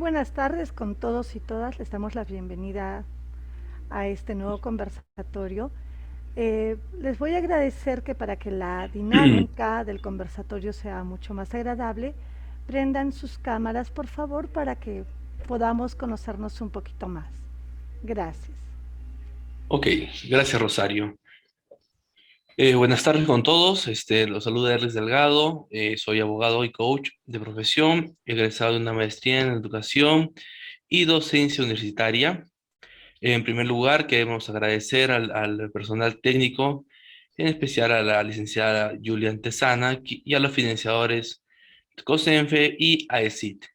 buenas tardes con todos y todas. Les damos la bienvenida a este nuevo conversatorio. Les voy a agradecer que para que la dinámica del conversatorio sea mucho más agradable, prendan sus cámaras, por favor, para que podamos conocernos un poquito más. Gracias. Ok, gracias Rosario. Buenas tardes con todos. Los saluda Erles Delgado. Soy abogado y coach de profesión, egresado de una maestría en educación y docencia universitaria. En primer lugar, queremos agradecer al personal técnico, en especial a la licenciada Julia Antesana y a los financiadores COSENFE y AECIT,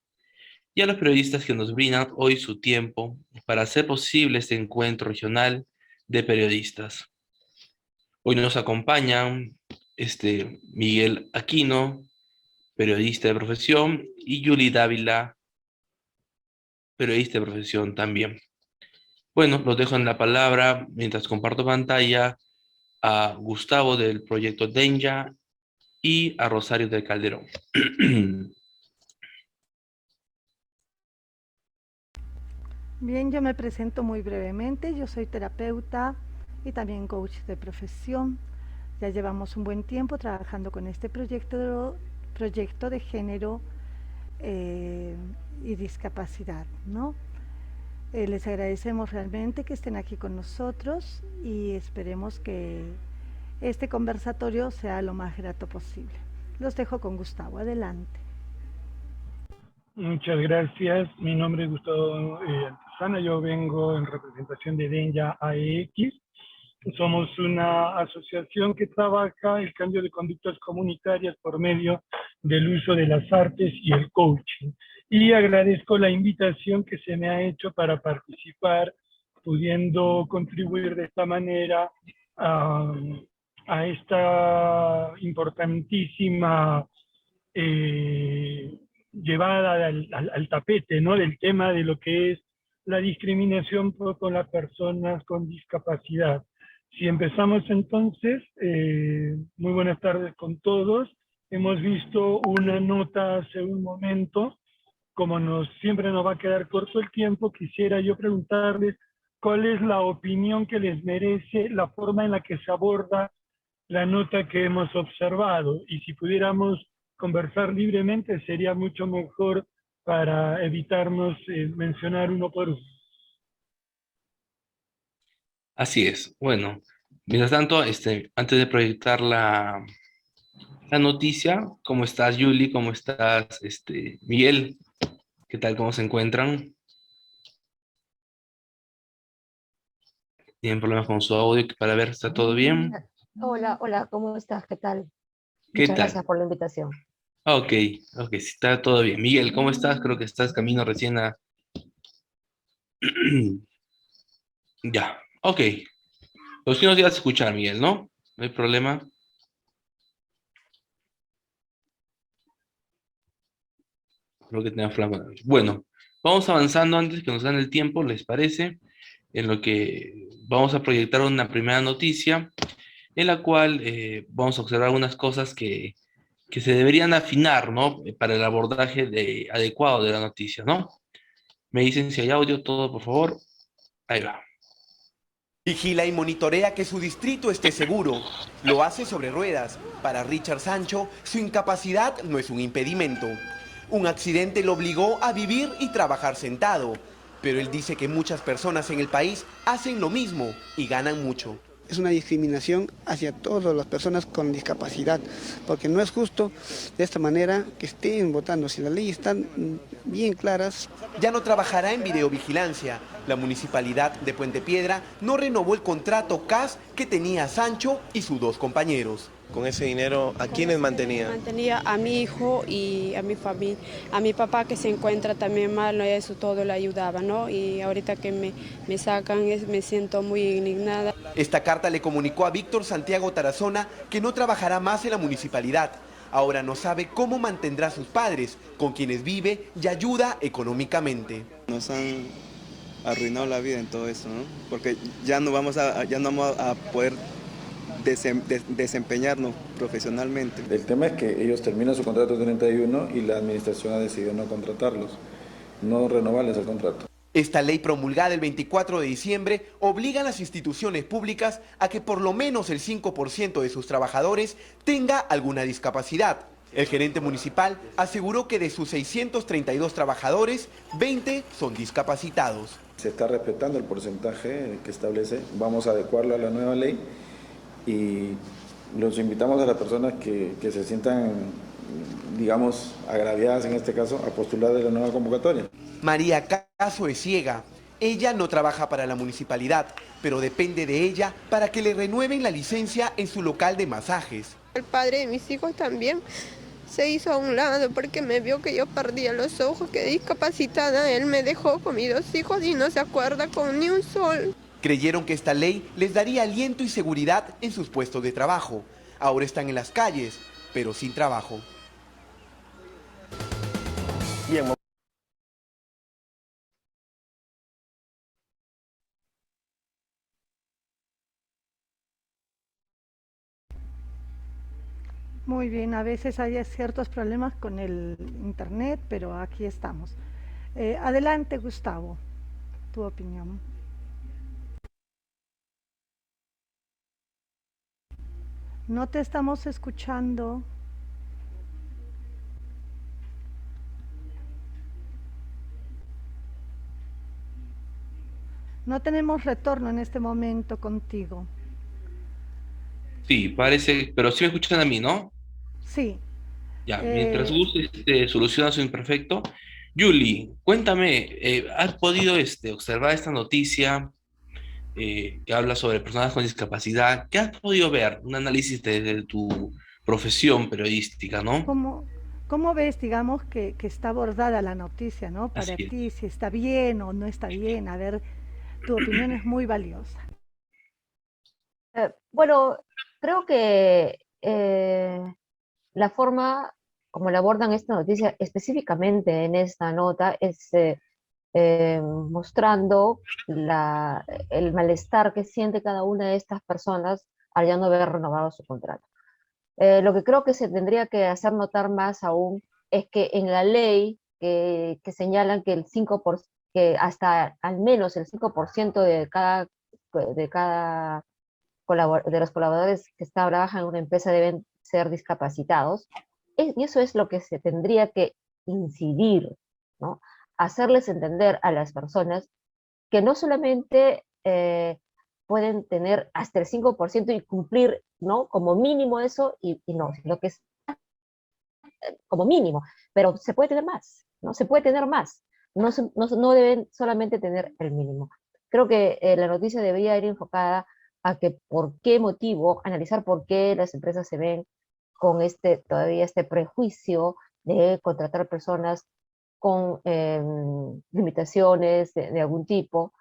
y a los periodistas que nos brindan hoy su tiempo para hacer posible este encuentro regional de periodistas. Hoy nos acompañan Miguel Aquino, periodista de profesión, y Yuli Dávila, periodista de profesión también. Bueno, los dejo en la palabra mientras comparto pantalla a Gustavo del proyecto Denja y a Rosario del Calderón. Bien, yo me presento muy brevemente. Yo soy terapeuta y también coach de profesión. Ya llevamos un buen tiempo trabajando con este proyecto de género eh, y discapacidad, ¿no? Les agradecemos realmente que estén aquí con nosotros y esperemos que este conversatorio sea lo más grato posible. Los dejo con Gustavo. Adelante. Muchas gracias. Mi nombre es Gustavo Antesana. Yo vengo en representación de Denya AEX. Somos una asociación que trabaja el cambio de conductas comunitarias por medio del uso de las artes y el coaching. Y agradezco la invitación que se me ha hecho para participar, pudiendo contribuir de esta manera a esta importantísima llevada al tapete, ¿no? Del tema de lo que es la discriminación con las personas con discapacidad. Si empezamos entonces, muy buenas tardes con todos. Hemos visto una nota hace un momento. Como siempre nos va a quedar corto el tiempo, quisiera yo preguntarles cuál es la opinión que les merece la forma en la que se aborda la nota que hemos observado, y si pudiéramos conversar libremente sería mucho mejor para evitarnos mencionar uno por uno. Así es. Bueno, mientras tanto, antes de proyectar la noticia, ¿cómo estás, Yuli? ¿Cómo estás, Miguel? ¿Qué tal? ¿Cómo se encuentran? ¿Tienen problemas con su audio para ver si está todo bien? Hola, hola, ¿cómo estás? ¿Qué tal? ¿Qué Muchas gracias tal? por la invitación. Ok, ok, sí está todo bien. Miguel, ¿cómo estás? Creo que estás camino recién a... Ya, ok. Los que nos ibas a escuchar, Miguel, ¿no? No hay problema. Creo que tenía flama. Bueno, vamos avanzando antes que nos dan el tiempo, ¿les parece? En lo que vamos a proyectar una primera noticia, en la cual vamos a observar algunas cosas que se deberían afinar, ¿no? Para el abordaje adecuado de la noticia, ¿no? Me dicen si hay audio, todo, por favor. Ahí va. Vigila y monitorea que su distrito esté seguro. Lo hace sobre ruedas. Para Richard Sancho, su incapacidad no es un impedimento. Un accidente lo obligó a vivir y trabajar sentado. Pero él dice que muchas personas en el país hacen lo mismo y ganan mucho. Es una discriminación hacia todas las personas con discapacidad, porque no es justo de esta manera que estén votando. Si las leyes están bien claras. Ya no trabajará en videovigilancia. La municipalidad de Puente Piedra no renovó el contrato CAS que tenía Sancho y sus dos compañeros. Con ese dinero, ¿a quiénes mantenía? Mantenía a mi hijo y a mi familia, a mi papá que se encuentra también mal, ¿no? Eso todo le ayudaba, ¿no? Y ahorita que me sacan me siento muy indignada. Esta carta le comunicó a Víctor Santiago Tarazona que no trabajará más en la municipalidad. Ahora no sabe cómo mantendrá a sus padres, con quienes vive y ayuda económicamente. Nos han arruinado la vida en todo eso, ¿no? Porque ya no vamos a poder desempeñarnos profesionalmente. El tema es que ellos terminan su contrato 31 y la administración ha decidido no contratarlos. no renovarles el contrato. Esta ley promulgada el 24 de diciembre obliga a las instituciones públicas a que por lo menos el 5% de sus trabajadores tenga alguna discapacidad. El gerente municipal aseguró que de sus 632 trabajadores, 20 son discapacitados. Se está respetando el porcentaje que establece, vamos a adecuarlo a la nueva ley y los invitamos a las personas que se sientan, digamos, agraviadas en este caso, a postular de la nueva convocatoria. María Caso es ciega. Ella no trabaja para la municipalidad, pero depende de ella para que le renueven la licencia en su local de masajes. El padre de mis hijos también se hizo a un lado porque me vio que yo perdía los ojos, que discapacitada. Él me dejó con mis 2 hijos y no se acuerda con ni un sol. Creyeron que esta ley les daría aliento y seguridad en sus puestos de trabajo. Ahora están en las calles, pero sin trabajo. Bien. Muy bien, a veces hay ciertos problemas con el internet, pero aquí estamos. Adelante, Gustavo, tu opinión. No te estamos escuchando. No tenemos retorno en este momento contigo. Sí, parece, pero sí me escuchan a mí, ¿no? Sí. Ya, mientras Gus soluciona su imperfecto. Yuli, cuéntame, ¿has podido observar esta noticia que habla sobre personas con discapacidad? ¿Qué has podido ver? Un análisis de tu profesión periodística, ¿no? ¿Cómo ves, digamos, que está abordada la noticia, ¿no? Para Así es. ti, si está bien o no está bien. A ver, tu opinión es muy valiosa. Bueno, creo que la forma como la abordan esta noticia, específicamente en esta nota, es mostrando el malestar que siente cada una de estas personas al ya no haber renovado su contrato. Lo que creo que se tendría que hacer notar más aún es que en la ley que señalan que que hasta al menos el 5% de los colaboradores que trabajan en una empresa deben ser discapacitados, y eso es lo que se tendría que incidir, ¿no? Hacerles entender a las personas que no solamente pueden tener hasta el 5% y cumplir, ¿no? Como mínimo eso, y no, sino que es como mínimo, pero se puede tener más, ¿no? Se puede tener más, no deben solamente tener el mínimo. Creo que la noticia debería ir enfocada a que por qué motivo, analizar por qué las empresas se ven con todavía este prejuicio de contratar personas con limitaciones de algún tipo,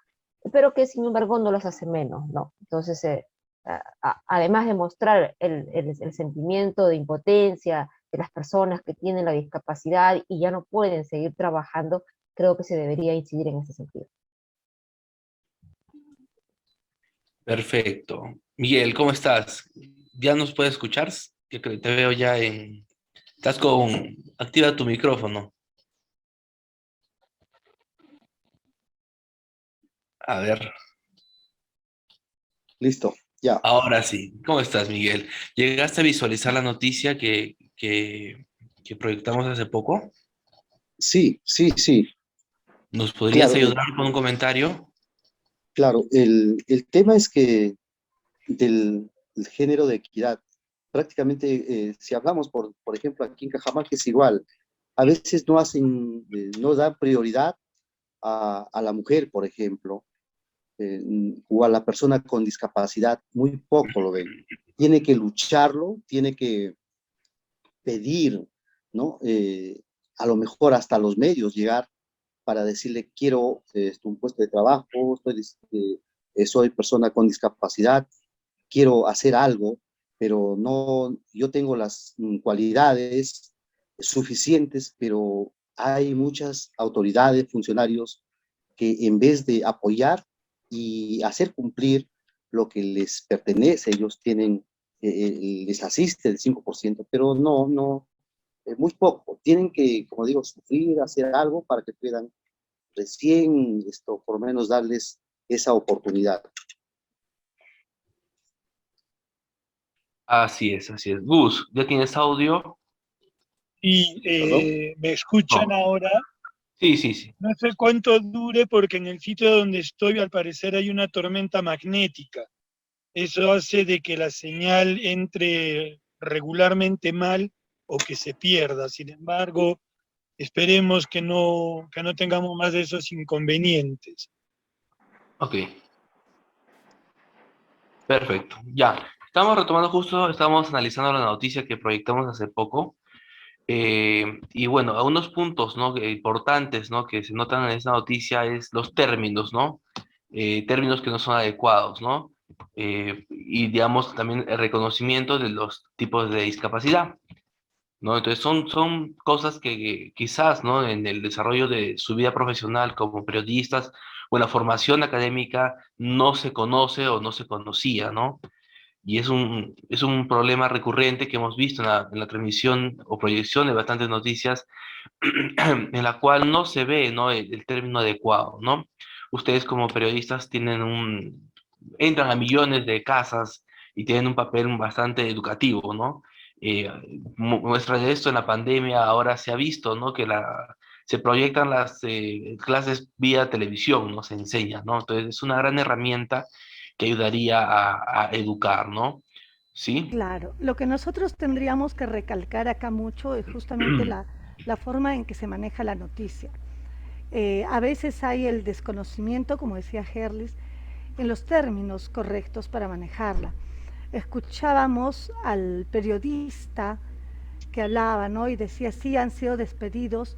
pero que sin embargo no las hace menos, ¿no? Entonces, además de mostrar el sentimiento de impotencia de las personas que tienen la discapacidad y ya no pueden seguir trabajando, creo que se debería incidir en ese sentido. Perfecto. Miguel, ¿cómo estás? ¿Ya nos puedes escuchar? Que te veo ya en... Estás con... Activa tu micrófono. A ver. Listo, ya. Ahora sí. ¿Cómo estás, Miguel? ¿Llegaste a visualizar la noticia que proyectamos hace poco? Sí. ¿Nos podrías Claro, ayudar con un comentario? claro, el tema es que del género de equidad, prácticamente si hablamos, por ejemplo, aquí en Cajamarca es igual, a veces no dan prioridad a la mujer, por ejemplo, o a la persona con discapacidad, muy poco lo ven. Tiene que lucharlo, tiene que pedir, ¿no? A lo mejor hasta los medios llegar para decirle quiero un puesto de trabajo, soy persona con discapacidad, quiero hacer algo, pero no, yo tengo las cualidades suficientes, pero hay muchas autoridades, funcionarios que en vez de apoyar y hacer cumplir lo que les pertenece, ellos tienen, les asiste el 5%, pero no, muy poco. Tienen que, como digo, sufrir, hacer algo para que puedan recién, por lo menos darles esa oportunidad. Así es, así es. Gus, ¿ya tienes audio? Y ¿Perdón? me escuchan No. ahora. Sí, sí, sí. No sé cuánto dure porque en el sitio donde estoy al parecer hay una tormenta magnética. Eso hace de que la señal entre regularmente mal o que se pierda. Sin embargo, esperemos que no tengamos más de esos inconvenientes. Ok, perfecto. Ya. Estamos retomando justo, estamos analizando la noticia que proyectamos hace poco. Y bueno, a unos puntos, ¿no? Importantes, ¿no? Que se notan en esta noticia es los términos, ¿no? Términos que no son adecuados, ¿no? Y digamos también el reconocimiento de los tipos de discapacidad, ¿no? Entonces son cosas que quizás, ¿no? En el desarrollo de su vida profesional como periodistas o en la formación académica no se conoce o no se conocía, ¿no? Y es un problema recurrente que hemos visto en la transmisión o proyección de bastantes noticias en la cual no se ve, ¿no? El término adecuado, ¿no? Ustedes como periodistas entran a millones de casas y tienen un papel bastante educativo, ¿no? Eh, Muestra de esto en la pandemia ahora se ha visto, ¿no? Se proyectan las clases vía televisión, ¿no? Se enseña, ¿no? Entonces es una gran herramienta que ayudaría a educar, ¿no? ¿Sí? Claro, lo que nosotros tendríamos que recalcar acá mucho es justamente la forma en que se maneja la noticia. A veces hay el desconocimiento, como decía Herlis, en los términos correctos para manejarla. Escuchábamos al periodista que hablaba, ¿no? Y decía, sí, han sido despedidos,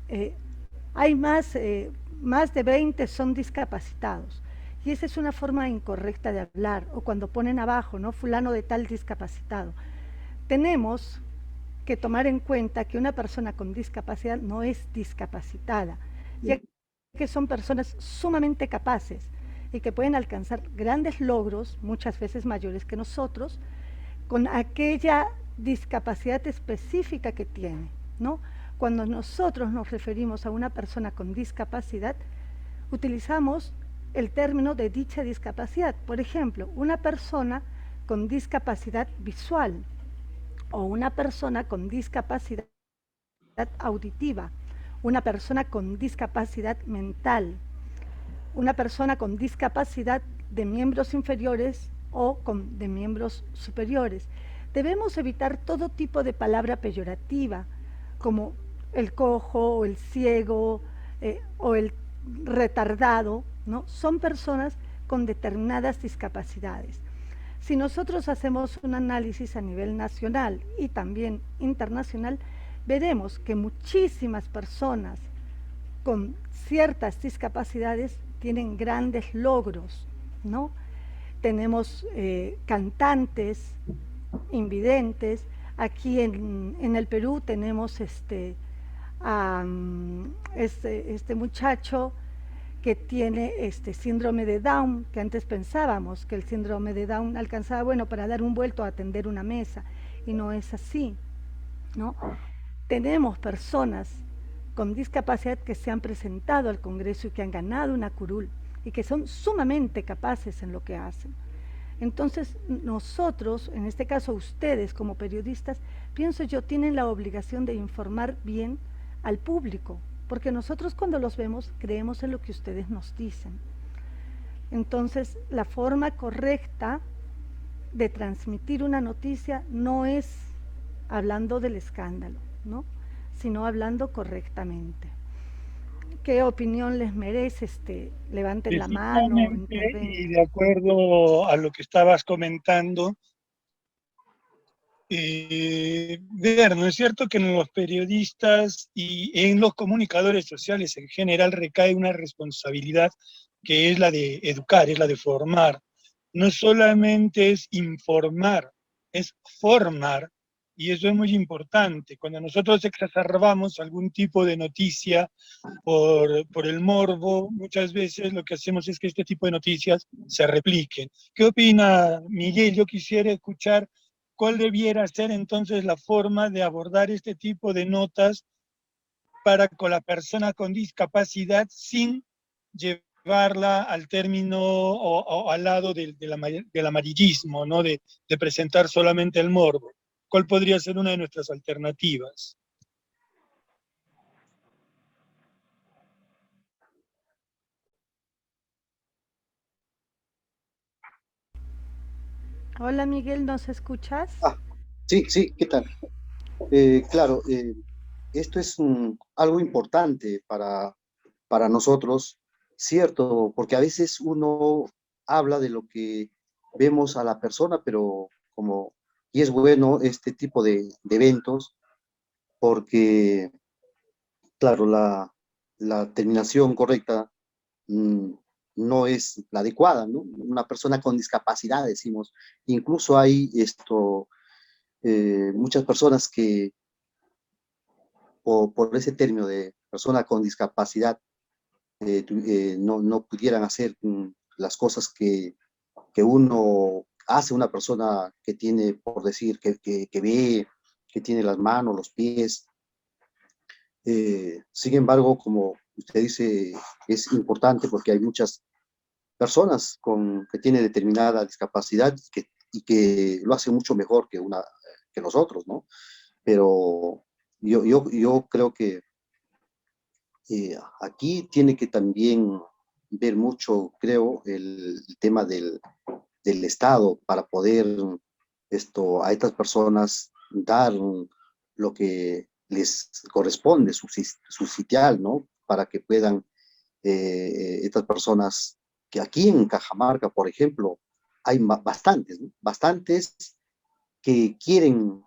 eh, hay más de 20 son discapacitados. Y esa es una forma incorrecta de hablar, o cuando ponen abajo, ¿no? Fulano de tal discapacitado. Tenemos que tomar en cuenta que una persona con discapacidad no es discapacitada, ya que son personas sumamente capaces y que pueden alcanzar grandes logros, muchas veces mayores que nosotros, con aquella discapacidad específica que tiene, ¿no? Cuando nosotros nos referimos a una persona con discapacidad, utilizamos el término de dicha discapacidad. Por ejemplo, una persona con discapacidad visual o una persona con discapacidad auditiva, una persona con discapacidad mental, una persona con discapacidad de miembros inferiores o de miembros superiores. Debemos evitar todo tipo de palabra peyorativa, como el cojo o el ciego o el retardado, ¿no? Son personas con determinadas discapacidades. Si nosotros hacemos un análisis a nivel nacional y también internacional, veremos que muchísimas personas con ciertas discapacidades tienen grandes logros, ¿no? Tenemos cantantes, invidentes. Aquí en el Perú tenemos este muchacho que tiene este síndrome de Down, que antes pensábamos que el síndrome de Down alcanzaba, bueno, para dar un vuelto a atender una mesa, y no es así, ¿no? Tenemos personas con discapacidad que se han presentado al Congreso y que han ganado una curul y que son sumamente capaces en lo que hacen. Entonces nosotros, en este caso ustedes como periodistas, pienso yo, tienen la obligación de informar bien al público, porque nosotros cuando los vemos creemos en lo que ustedes nos dicen. Entonces la forma correcta de transmitir una noticia no es hablando del escándalo, ¿no? Sino hablando correctamente. ¿Qué opinión les merece? Levanten la mano. Y de acuerdo a lo que estabas comentando, ver, ¿no es cierto que en los periodistas y en los comunicadores sociales en general recae una responsabilidad que es la de educar, es la de formar? No solamente es informar, es formar, y eso es muy importante. Cuando nosotros exacerbamos algún tipo de noticia por el morbo, muchas veces lo que hacemos es que este tipo de noticias se repliquen. ¿Qué opina Miguel? Yo quisiera escuchar cuál debiera ser entonces la forma de abordar este tipo de notas para con la persona con discapacidad sin llevarla al término o al lado del amarillismo, ¿no? De presentar solamente el morbo. ¿Cuál podría ser una de nuestras alternativas? Hola Miguel, ¿nos escuchas? Ah, sí, sí, ¿qué tal? Claro, esto es algo importante para nosotros, cierto, porque a veces uno habla de lo que vemos a la persona, pero y es bueno este tipo de eventos, porque, claro, la terminación correcta mm, no es la adecuada, ¿no? Una persona con discapacidad, decimos. Incluso hay muchas personas que, por ese término de persona con discapacidad, no pudieran hacer las cosas que uno hace una persona que tiene, por decir, que ve, que tiene las manos, los pies. Sin embargo, como usted dice, es importante porque hay muchas personas que tienen determinada discapacidad y que lo hacen mucho mejor que nosotros, ¿no? Pero yo creo que aquí tiene que también ver mucho, creo, el tema del Estado para poder a estas personas dar lo que les corresponde, subsidiar, ¿no? Para que puedan estas personas, que aquí en Cajamarca, por ejemplo, hay bastantes, ¿no? Bastantes que quieren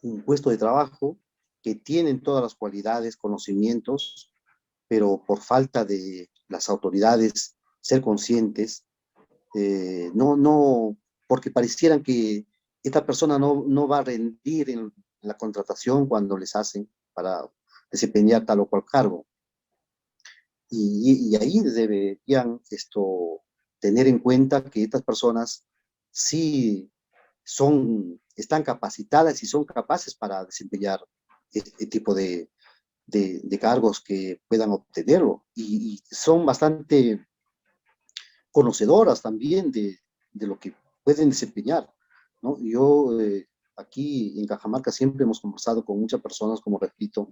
un puesto de trabajo, que tienen todas las cualidades, conocimientos, pero por falta de las autoridades ser conscientes, porque parecieran que esta persona no va a rendir en la contratación cuando les hacen para desempeñar tal o cual cargo. Y ahí deberían tener en cuenta que estas personas sí están capacitadas y son capaces para desempeñar este tipo de cargos que puedan obtenerlo. Y son bastante conocedoras también de lo que pueden desempeñar, ¿no? Yo aquí en Cajamarca siempre hemos conversado con muchas personas, como repito,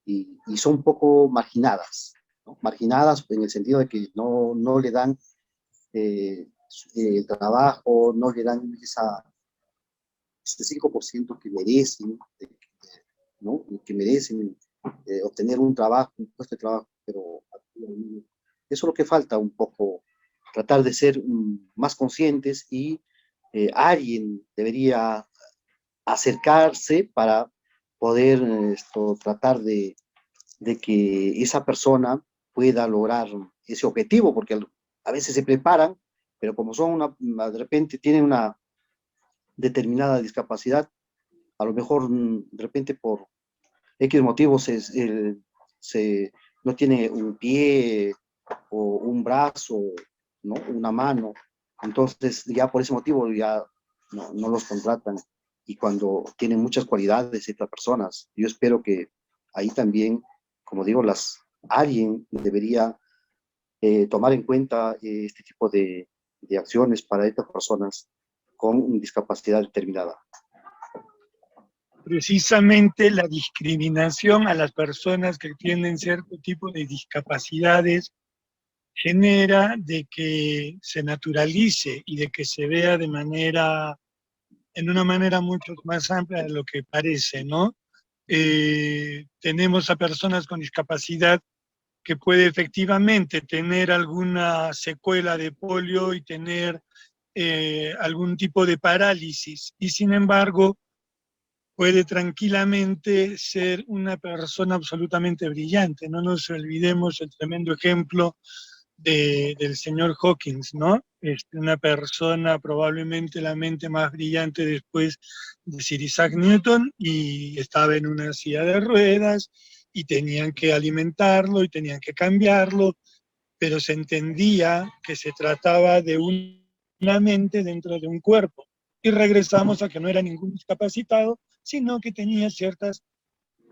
y son un poco marginadas, ¿no? Marginadas en el sentido de que no le dan el trabajo, no le dan ese 5% que merecen, ¿no? Que merecen obtener un trabajo, un puesto de trabajo, pero eso es lo que falta un poco, tratar de ser más conscientes y alguien debería acercarse para poder tratar de que esa persona pueda lograr ese objetivo, porque a veces se preparan, pero como de repente tienen una determinada discapacidad, a lo mejor de repente por X motivos no tiene un pie o un brazo, ¿no? Una mano, entonces ya por ese motivo ya no los contratan. Y cuando tienen muchas cualidades estas personas, yo espero que ahí también, como digo, alguien debería tomar en cuenta este tipo de acciones para estas personas con discapacidad determinada. Precisamente la discriminación a las personas que tienen cierto tipo de discapacidades genera de que se naturalice y de que se vea en una manera mucho más amplia de lo que parece, ¿no? Tenemos a personas con discapacidad que puede efectivamente tener alguna secuela de polio y tener algún tipo de parálisis, y sin embargo puede tranquilamente ser una persona absolutamente brillante. No nos olvidemos el tremendo ejemplo del señor Hawkins, ¿no? Una persona probablemente la mente más brillante después de Sir Isaac Newton, y estaba en una silla de ruedas y tenían que alimentarlo y tenían que cambiarlo, pero se entendía que se trataba de una mente dentro de un cuerpo. Y regresamos a que no era ningún discapacitado, sino que tenía ciertas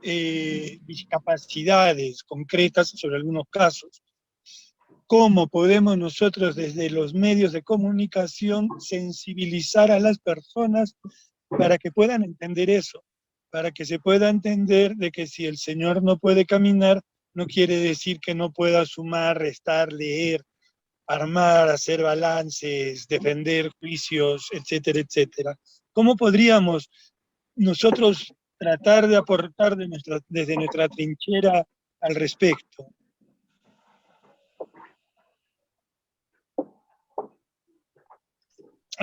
discapacidades concretas sobre algunos casos. ¿Cómo podemos nosotros desde los medios de comunicación sensibilizar a las personas para que puedan entender eso? Para que se pueda entender de que si el señor no puede caminar, no quiere decir que no pueda sumar, restar, leer, armar, hacer balances, defender juicios, etcétera, etcétera. ¿Cómo podríamos nosotros tratar de aportar desde nuestra trinchera al respecto?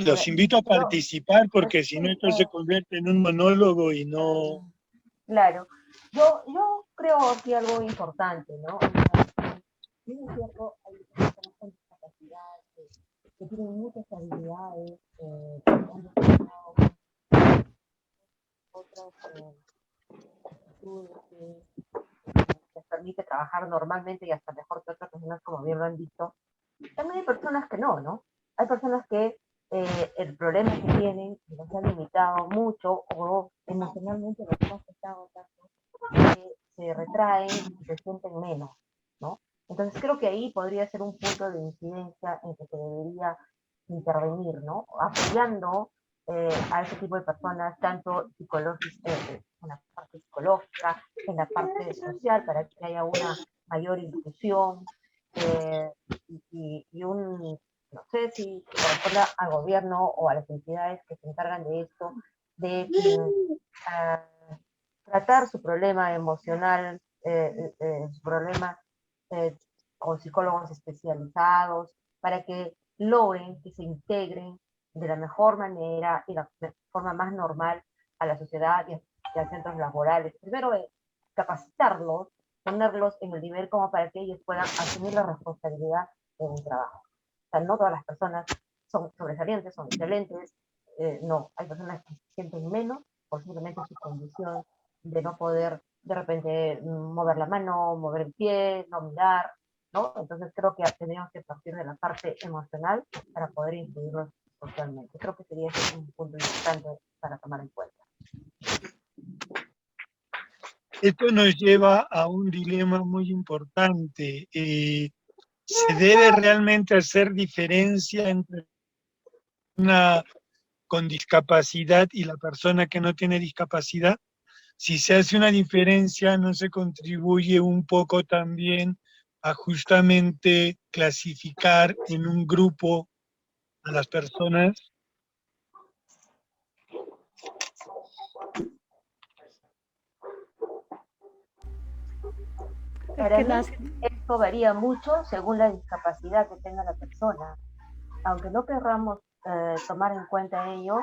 Los invito a participar porque si no esto se convierte en un monólogo y no... Claro. Yo creo que algo importante, ¿no? Es cierto, hay personas con discapacidad que tienen muchas habilidades, que han desarrollado otras actitudes que les permite trabajar normalmente y hasta mejor que otras personas, como bien lo han dicho. También hay personas que no, ¿no? Hay personas que el problema que tienen los ha limitado mucho o emocionalmente los ha afectado tanto que se retraen y se sienten menos, ¿no? Entonces creo que ahí podría ser un punto de incidencia en que se debería intervenir, ¿no? Apoyando a ese tipo de personas, tanto psicológica, en la parte psicológica, en la parte social, para que haya una mayor inclusión y un, no sé si corresponde al gobierno o a las entidades que se encargan de esto, de tratar su problema emocional, su problema con psicólogos especializados, para que logren que se integren de la mejor manera y la forma más normal a la sociedad y a centros laborales. Primero, capacitarlos, ponerlos en el nivel como para que ellos puedan asumir la responsabilidad de un trabajo. O sea, no todas las personas son sobresalientes, son excelentes, no, hay personas que se sienten menos por simplemente su condición de no poder de repente mover la mano, mover el pie, no mirar, ¿no? Entonces creo que tenemos que partir de la parte emocional para poder incluirlos socialmente. Creo que sería un punto importante para tomar en cuenta. Esto nos lleva a un dilema muy importante. ¿Se debe realmente hacer diferencia entre una con discapacidad y la persona que no tiene discapacidad? Si se hace una diferencia, ¿no se contribuye un poco también a justamente clasificar en un grupo a las personas? Para mí, esto varía mucho según la discapacidad que tenga la persona. Aunque no querramos tomar en cuenta ello,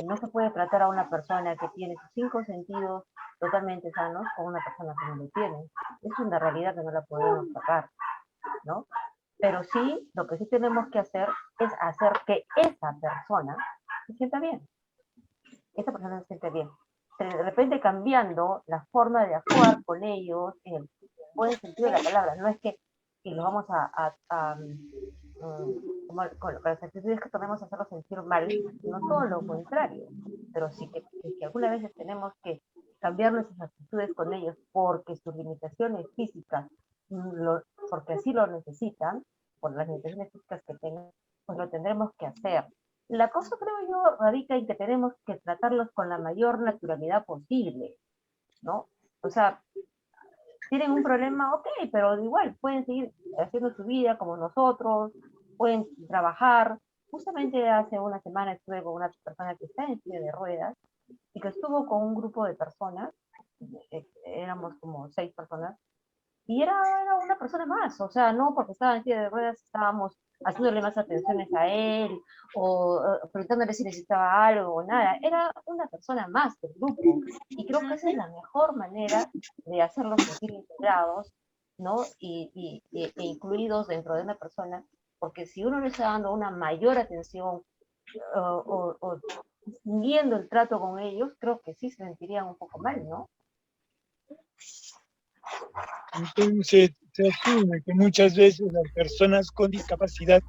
no se puede tratar a una persona que tiene sus 5 sentidos totalmente sanos con una persona que no lo tiene. Es una realidad que no la podemos sacar, ¿no? Pero sí, lo que sí tenemos que hacer es hacer que esa persona se sienta bien. Esa persona se siente bien. De repente cambiando la forma de actuar con ellos en el buen sentido de la palabra. No es que lo vamos como con las actitudes que tomemos a hacerlos sentir mal, no todo lo contrario, pero sí que algunas veces tenemos que cambiar nuestras actitudes con ellos porque sus limitaciones físicas, porque así lo necesitan, por las limitaciones físicas que tengan, pues lo tendremos que hacer. La cosa, creo yo, radica en que tenemos que tratarlos con la mayor naturalidad posible, ¿no? O sea, tienen un problema, ok, pero igual pueden seguir haciendo su vida como nosotros, pueden trabajar. Justamente hace una semana estuve con una persona que está en silla de ruedas y que estuvo con un grupo de personas, éramos como 6 personas, y era una persona más, o sea, no porque estaba en silla de ruedas estábamos haciéndole más atenciones a él o preguntándole si necesitaba algo o nada, era una persona más del grupo, y creo que esa es la mejor manera de hacerlos sentir integrados, ¿no? E incluidos dentro de una persona, porque si uno le está dando una mayor atención o distinguiendo el trato con ellos, creo que sí se sentirían un poco mal, ¿no? Entonces se asume que muchas veces las personas con discapacidad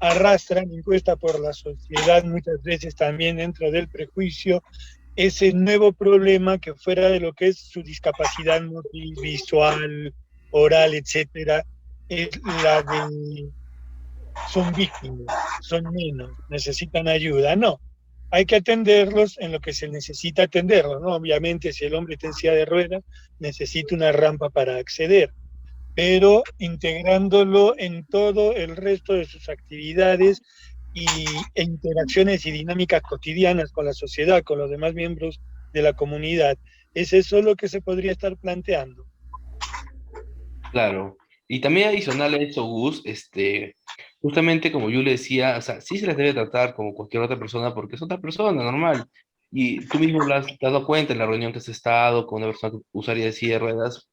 arrastran, impuesta por la sociedad, muchas veces también dentro del prejuicio, ese nuevo problema que fuera de lo que es su discapacidad motriz, visual, oral, etcétera, es la de son víctimas, son menos, necesitan ayuda. No, hay que atenderlos en lo que se necesita atenderlos, ¿no? Obviamente, si el hombre está en silla de ruedas, necesita una rampa para acceder, pero integrándolo en todo el resto de sus actividades e interacciones y dinámicas cotidianas con la sociedad, con los demás miembros de la comunidad. ¿Es eso lo que se podría estar planteando? Claro. Y también adicional a eso, Gus, justamente como yo le decía, o sea, sí se les debe tratar como cualquier otra persona porque es otra persona, normal. Y tú mismo lo has dado cuenta en la reunión que has estado con una persona usuaria de silla de ruedas.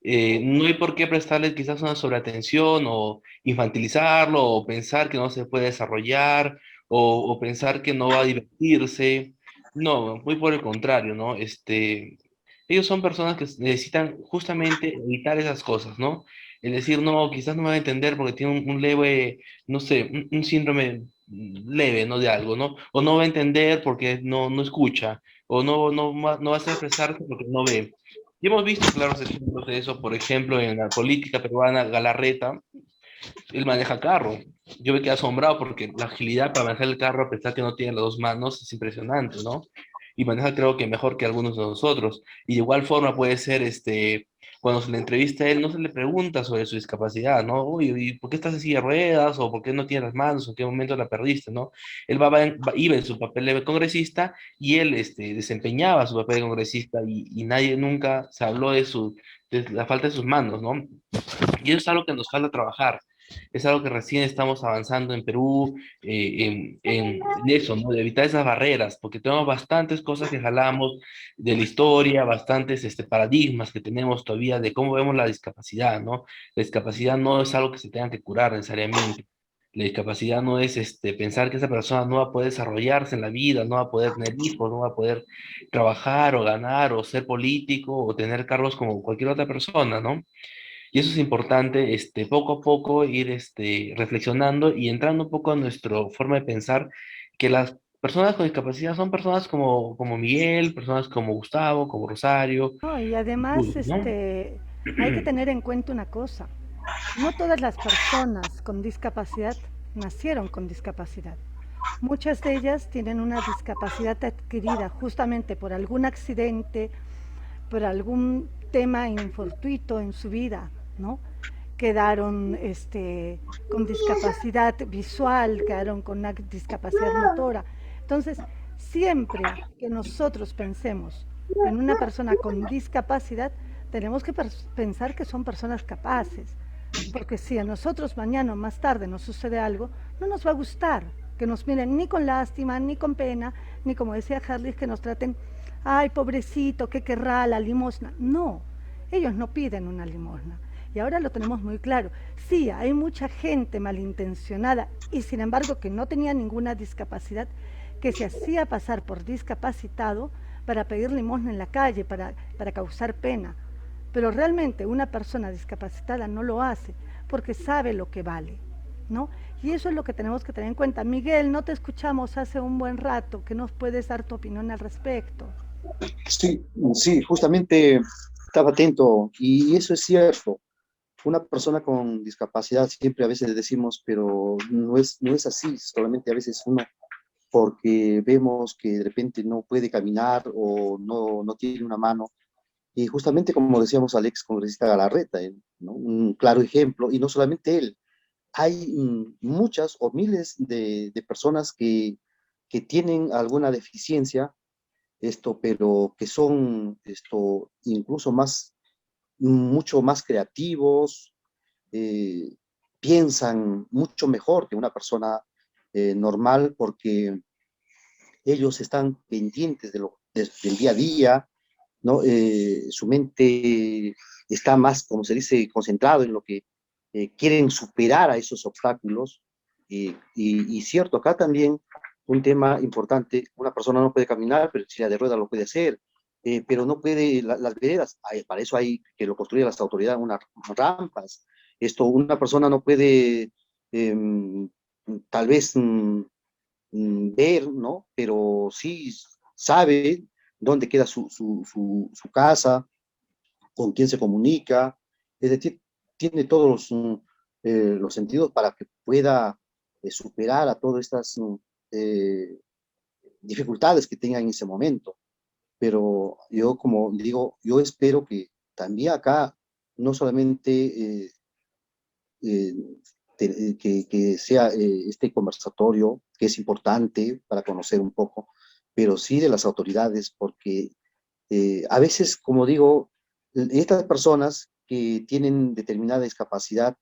No hay por qué prestarle quizás una sobreatención o infantilizarlo o pensar que no se puede desarrollar o pensar que no va a divertirse. No, muy por el contrario, ¿no? Ellos son personas que necesitan justamente evitar esas cosas, ¿no? Es decir, no, quizás no me va a entender porque tiene un leve, no sé, un síndrome leve, ¿no? De algo, ¿no? O no va a entender porque no escucha, o no va a saber expresarse porque no ve. Y hemos visto claros ejemplos de eso, por ejemplo, en la política peruana, Galarreta, él maneja carro. Yo me quedé asombrado porque la agilidad para manejar el carro, a pesar que no tiene las dos manos, es impresionante, ¿no? Y maneja creo que mejor que algunos de nosotros. Y de igual forma puede ser, cuando se le entrevista a él, no se le pregunta sobre su discapacidad, ¿no? Oye, ¿y por qué estás en silla de ruedas? ¿O por qué no tienes las manos? ¿O en qué momento la perdiste, no? Él iba en su papel de congresista y él desempeñaba su papel de congresista y nadie nunca se habló de la falta de sus manos, ¿no? Y eso es algo que nos falta trabajar. Es algo que recién estamos avanzando en Perú, en eso, ¿no? De evitar esas barreras, porque tenemos bastantes cosas que jalamos de la historia, bastantes paradigmas que tenemos todavía de cómo vemos la discapacidad, ¿no? La discapacidad no es algo que se tenga que curar necesariamente. La discapacidad no es pensar que esa persona no va a poder desarrollarse en la vida, no va a poder tener hijos, no va a poder trabajar o ganar o ser político o tener cargos como cualquier otra persona, ¿no? Y eso es importante, poco a poco ir reflexionando y entrando un poco a nuestra forma de pensar que las personas con discapacidad son personas como Miguel, personas como Gustavo, como Rosario, No, y además, ¿no? hay que tener en cuenta una cosa. No todas las personas con discapacidad nacieron con discapacidad. Muchas de ellas tienen una discapacidad adquirida justamente por algún accidente, por algún tema infortuito en su vida, ¿no? Quedaron con discapacidad visual, quedaron con una discapacidad motora. Entonces, siempre que nosotros pensemos en una persona con discapacidad, tenemos que pensar que son personas capaces, porque si a nosotros mañana o más tarde nos sucede algo, no nos va a gustar que nos miren ni con lástima, ni con pena, ni como decía Harley, que nos traten, ay, pobrecito, ¿qué querrá la limosna? No, ellos no piden una limosna. Y ahora lo tenemos muy claro. Sí, hay mucha gente malintencionada y sin embargo que no tenía ninguna discapacidad, que se hacía pasar por discapacitado para pedir limosna en la calle, para causar pena. Pero realmente una persona discapacitada no lo hace porque sabe lo que vale, ¿no? Y eso es lo que tenemos que tener en cuenta. Miguel, no te escuchamos hace un buen rato. ¿Qué nos puedes dar tu opinión al respecto? Sí, sí, justamente estaba atento y eso es cierto. Una persona con discapacidad siempre a veces decimos, pero no es así, solamente a veces uno porque vemos que de repente no puede caminar o no tiene una mano. Y justamente como decíamos al ex congresista Galarreta, ¿no? Un claro ejemplo, y no solamente él, hay muchas o miles de personas que tienen alguna deficiencia, pero que son incluso mucho más creativos, eh, piensan mucho mejor que una persona normal porque ellos están pendientes del día a día, ¿no? Su mente está más, como se dice, concentrado en lo que quieren superar a esos obstáculos. Y cierto, acá también un tema importante, una persona no puede caminar, pero si la de rueda lo puede hacer, pero no puede, las veredas, para eso hay que lo construyan las autoridades, unas rampas. Una persona no puede, em, tal vez, ver, ¿no? Pero sí sabe dónde queda su casa, con quién se comunica, es decir, tiene todos los sentidos para que pueda superar a todas estas dificultades que tenga en ese momento. Pero yo, como digo, yo espero que también acá no solamente eh, que sea este conversatorio, que es importante para conocer un poco, pero sí de las autoridades, porque a veces, como digo, estas personas que tienen determinada discapacidad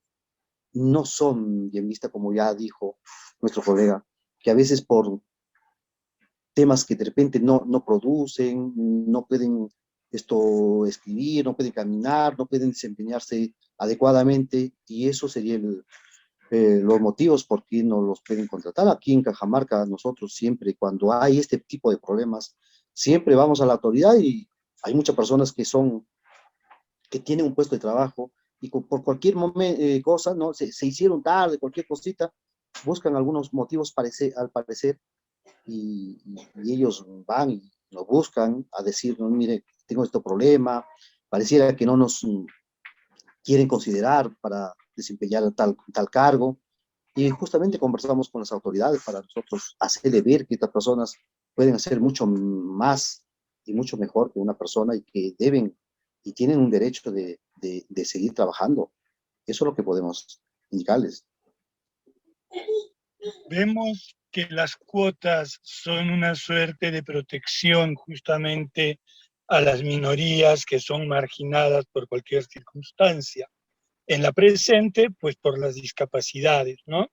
no son bien vistas, como ya dijo nuestro colega, que a veces por temas que de repente no producen, no pueden escribir, no pueden caminar, no pueden desempeñarse adecuadamente, y eso sería los motivos por qué no los pueden contratar. Aquí en Cajamarca, nosotros siempre, cuando hay este tipo de problemas, siempre vamos a la autoridad y hay muchas personas que tienen un puesto de trabajo y por cualquier cosa, ¿no? Se hicieron tarde, cualquier cosita, buscan algunos motivos al parecer y ellos van y nos buscan a decir, no, mire, tengo este problema, pareciera que no nos quieren considerar para desempeñar tal cargo. Y justamente conversamos con las autoridades para nosotros hacerle ver que estas personas pueden hacer mucho más y mucho mejor que una persona y que deben y tienen un derecho de seguir trabajando. Eso es lo que podemos indicarles. Vemos que las cuotas son una suerte de protección justamente a las minorías que son marginadas por cualquier circunstancia. En la presente, pues por las discapacidades, ¿no?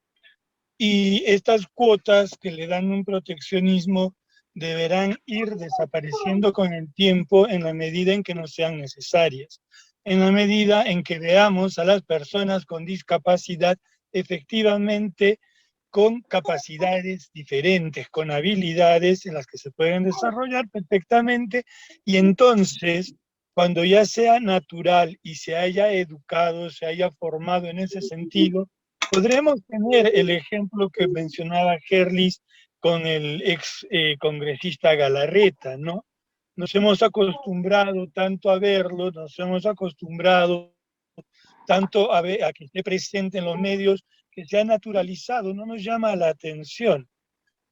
Y estas cuotas que le dan un proteccionismo deberán ir desapareciendo con el tiempo en la medida en que no sean necesarias, en la medida en que veamos a las personas con discapacidad efectivamente con capacidades diferentes, con habilidades en las que se pueden desarrollar perfectamente, y entonces, cuando ya sea natural y se haya educado, se haya formado en ese sentido, podremos tener el ejemplo que mencionaba Gerlis con el ex congresista Galarreta, ¿no? Nos hemos acostumbrado tanto a verlo, nos hemos acostumbrado tanto a que esté presente en los medios, que se ha naturalizado, no nos llama la atención.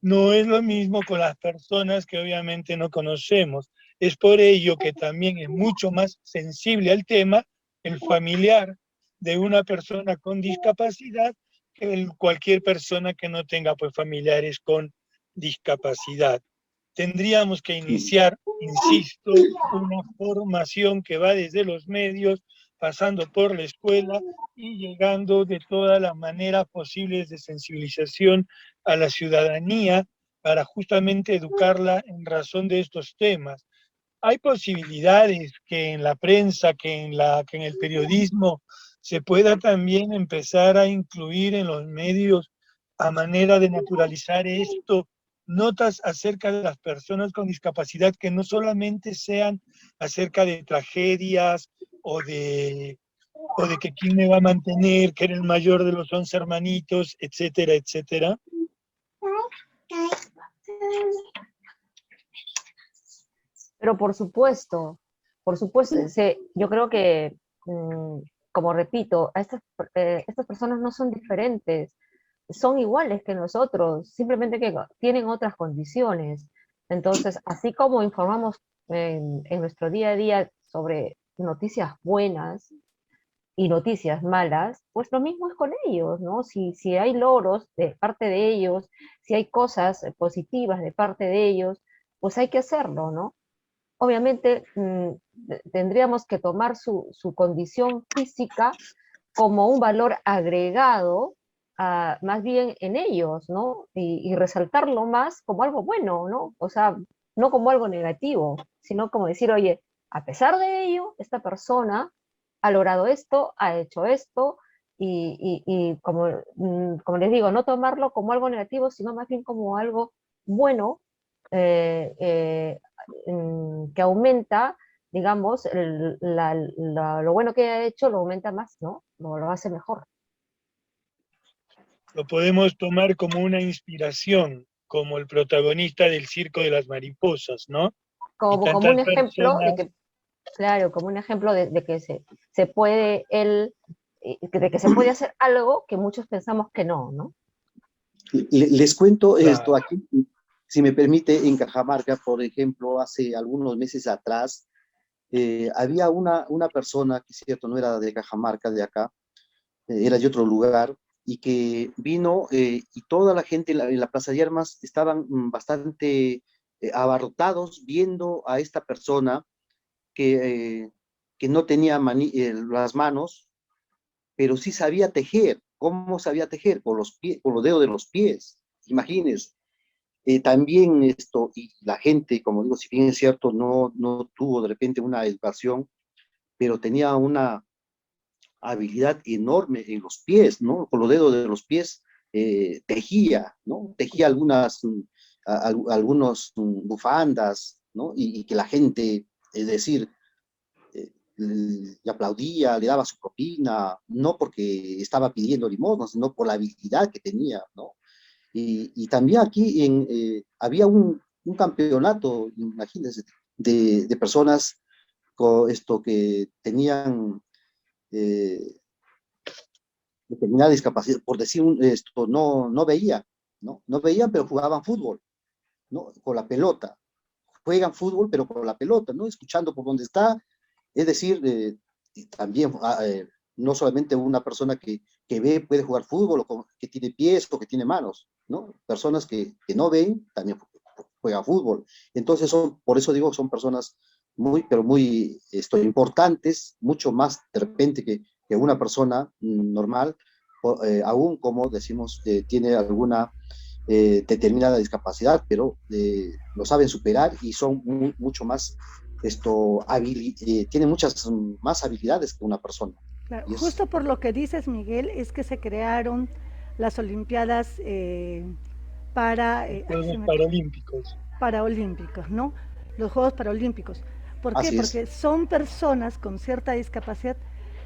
No es lo mismo con las personas que obviamente no conocemos. Es por ello que también es mucho más sensible al tema el familiar de una persona con discapacidad que cualquier persona que no tenga pues, familiares con discapacidad. Tendríamos que iniciar, insisto, una formación que va desde los medios, pasando por la escuela y llegando de todas las maneras posibles de sensibilización a la ciudadanía para justamente educarla en razón de estos temas. Hay posibilidades que en la prensa, que en el periodismo se pueda también empezar a incluir en los medios a manera de naturalizar esto, notas acerca de las personas con discapacidad que no solamente sean acerca de tragedias o de que quién me va a mantener, que era el mayor de los 11 hermanitos, etcétera, etcétera. Pero por supuesto, yo creo que, como repito, estas personas no son diferentes, son iguales que nosotros, simplemente que tienen otras condiciones. Entonces, así como informamos en nuestro día a día sobre noticias buenas y noticias malas, pues lo mismo es con ellos, ¿no? Si hay logros de parte de ellos, si hay cosas positivas de parte de ellos, pues hay que hacerlo, ¿no? Obviamente tendríamos que tomar su condición física como un valor agregado más bien en ellos, ¿no? Y resaltarlo más como algo bueno, ¿no? O sea, no como algo negativo, sino como decir, oye, a pesar de ello, esta persona ha logrado esto, ha hecho esto, y como les digo, no tomarlo como algo negativo, sino más bien como algo bueno, eh, eh, que aumenta, digamos, lo bueno que ha hecho lo aumenta más, ¿no? Lo hace mejor. Lo podemos tomar como una inspiración, como el protagonista del Circo de las Mariposas, ¿no? como un tantas ejemplo de personas. que, claro, como un ejemplo de que se puede de que se puede hacer algo que muchos pensamos que no, ¿no? Les cuento esto Claro. aquí, si me permite, en Cajamarca, por ejemplo, hace algunos meses atrás, había una persona, que es cierto, no era de Cajamarca, de acá, era de otro lugar, y que vino y toda la gente en la Plaza de Armas estaban bastante abarrotados viendo a esta persona que no tenía las manos, pero sí sabía tejer. ¿Cómo sabía tejer? Con los pies, con los dedos de los pies. Imagínense. También esto, y la gente, como digo, si bien es cierto, no tuvo de repente una educación, pero tenía una habilidad enorme en los pies, ¿no? Con los dedos de los pies tejía, ¿no? Tejía algunos bufandas, ¿no? Y que la gente, es decir, le aplaudía, le daba su propina, no porque estaba pidiendo limosna, sino por la habilidad que tenía, ¿no? Y también aquí había un campeonato, imagínense, de personas con esto que tenían eh, determinada discapacidad, por decir esto, no veía, ¿no? No veían, pero jugaban fútbol, ¿no? Con la pelota. Juegan fútbol, pero con la pelota, ¿no? Escuchando por dónde está. Es decir, y también no solamente una persona que ve puede jugar fútbol, o que tiene pies o que tiene manos, ¿no? Personas que no ven también juegan fútbol. Entonces, por eso digo, son personas muy, pero muy importantes, mucho más de repente que una persona normal, aún como decimos, tiene alguna determinada discapacidad, pero lo saben superar y son mucho más tienen muchas más habilidades que una persona. Claro, Y justo por lo que dices, Miguel, es que se crearon las Olimpiadas para Juegos Paralímpicos. paraolímpicos, ¿no? Los Juegos Paralímpicos. ¿Por qué? Así es. Porque son personas con cierta discapacidad,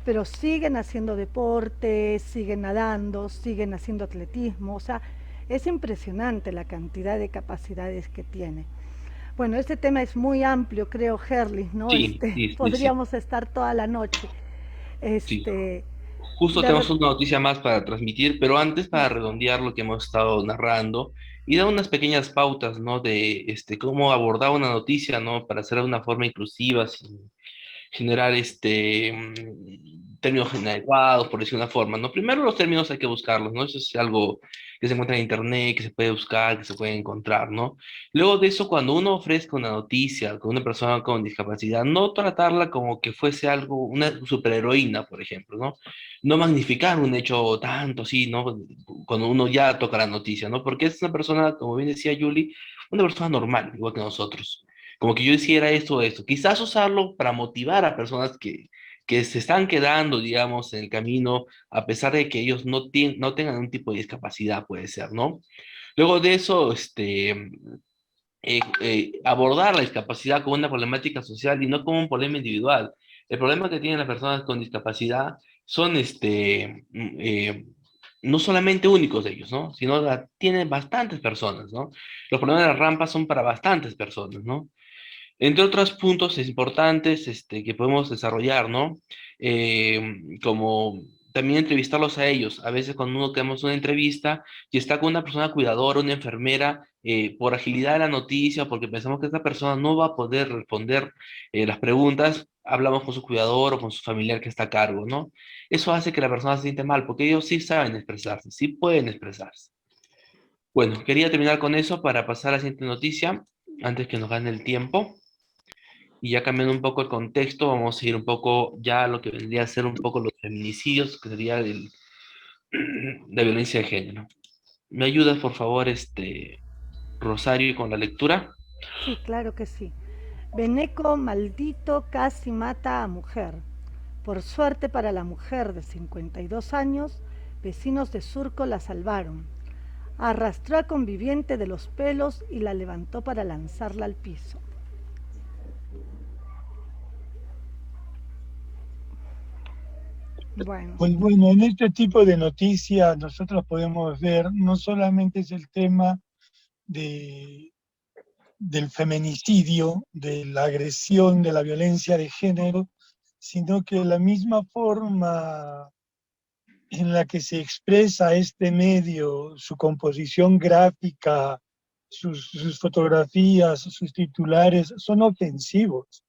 pero siguen haciendo deporte, siguen nadando, siguen haciendo atletismo, o sea, es impresionante la cantidad de capacidades que tiene. Bueno, este tema es muy amplio, creo, Herlis, ¿no? Sí, sí. Podríamos estar toda la noche. Sí. Este, Justo de tenemos una noticia más para transmitir, pero antes para redondear lo que hemos estado narrando y dar unas pequeñas pautas, ¿no? De cómo abordar una noticia, ¿no? Para hacerla de una forma inclusiva, sin generar términos inadecuados, por decir una forma, ¿no? Primero los términos hay que buscarlos, ¿no? Eso es algo que se encuentra en internet, que se puede buscar, que se puede encontrar, ¿no? Luego de eso, cuando uno ofrezca una noticia con una persona con discapacidad, no tratarla como que fuese algo, una superheroína, por ejemplo, ¿no? No magnificar un hecho tanto así, ¿no? Cuando uno ya toca la noticia, ¿no? Porque es una persona, como bien decía Julie, una persona normal, igual que nosotros. Como que yo hiciera esto o esto. Quizás usarlo para motivar a personas que se están quedando, digamos, en el camino, a pesar de que ellos no tengan un tipo de discapacidad, puede ser, ¿no? Luego de eso, abordar la discapacidad como una problemática social y no como un problema individual. El problema que tienen las personas con discapacidad son, no solamente únicos de ellos, ¿no? Sino tienen bastantes personas, ¿no? Los problemas de las rampas son para bastantes personas, ¿no? Entre otros puntos importantes que podemos desarrollar, ¿no? Como también entrevistarlos a ellos. A veces cuando uno tenemos una entrevista y está con una persona cuidadora, una enfermera, por agilidad de la noticia, porque pensamos que esta persona no va a poder responder las preguntas, hablamos con su cuidador o con su familiar que está a cargo, ¿no? Eso hace que la persona se siente mal, porque ellos sí saben expresarse, sí pueden expresarse. Bueno, quería terminar con eso para pasar a la siguiente noticia, antes que nos gane el tiempo. Y ya cambiando un poco el contexto, vamos a ir un poco ya a lo que vendría a ser un poco los feminicidios, que sería de violencia de género. ¿Me ayudas, por favor, Rosario, con la lectura? Sí, claro que sí. Beneco maldito casi mata a mujer. Por suerte para la mujer de 52 años, vecinos de Surco la salvaron. Arrastró a conviviente de los pelos y la levantó para lanzarla al piso. Bueno. Pues bueno, en este tipo de noticias nosotros podemos ver, no solamente es el tema de del feminicidio, de la agresión, de la violencia de género, sino que la misma forma en la que se expresa este medio, su composición gráfica, sus fotografías, sus titulares, son ofensivos.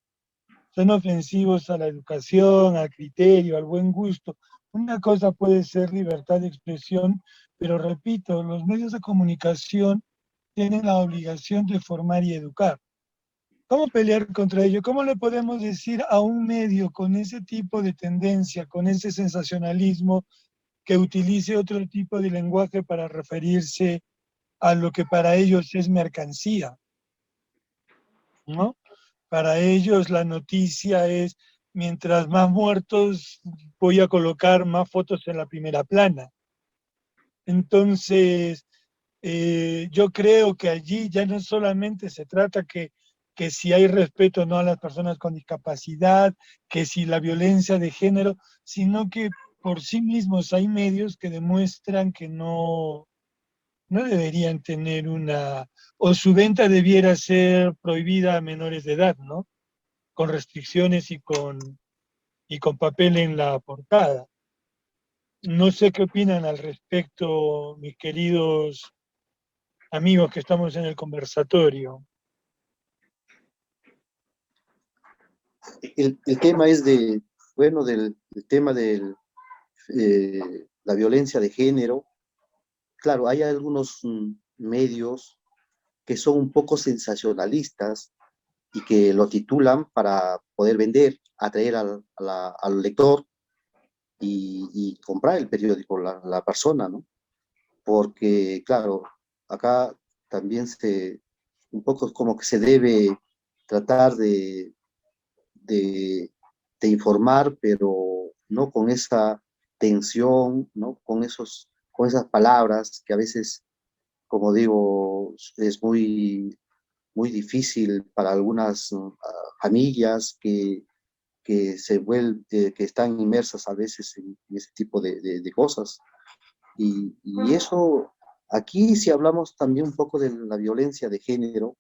Son ofensivos a la educación, al criterio, al buen gusto. Una cosa puede ser libertad de expresión, pero repito, los medios de comunicación tienen la obligación de formar y educar. ¿Cómo pelear contra ello? ¿Cómo le podemos decir a un medio con ese tipo de tendencia, con ese sensacionalismo, que utilice otro tipo de lenguaje para referirse a lo que para ellos es mercancía, ¿no? Para ellos la noticia es, mientras más muertos, voy a colocar más fotos en la primera plana. Entonces, yo creo que allí ya no solamente se trata que si hay respeto o no a las personas con discapacidad, que si la violencia de género, sino que por sí mismos hay medios que demuestran que no deberían tener o su venta debiera ser prohibida a menores de edad, ¿no? Con restricciones y con papel en la portada. No sé qué opinan al respecto, mis queridos amigos que estamos en el conversatorio. El tema es bueno, del tema de la violencia de género. Claro, hay algunos medios que son un poco sensacionalistas y que lo titulan para poder vender, atraer al lector y comprar el periódico, la persona, ¿no? Porque, claro, acá también un poco como que se debe tratar de, de informar, pero no con esa tensión, ¿no? Con esas palabras que a veces, como digo, es muy difícil para algunas familias que están inmersas a veces en ese tipo de cosas. Y eso, aquí si hablamos también un poco de la violencia de género,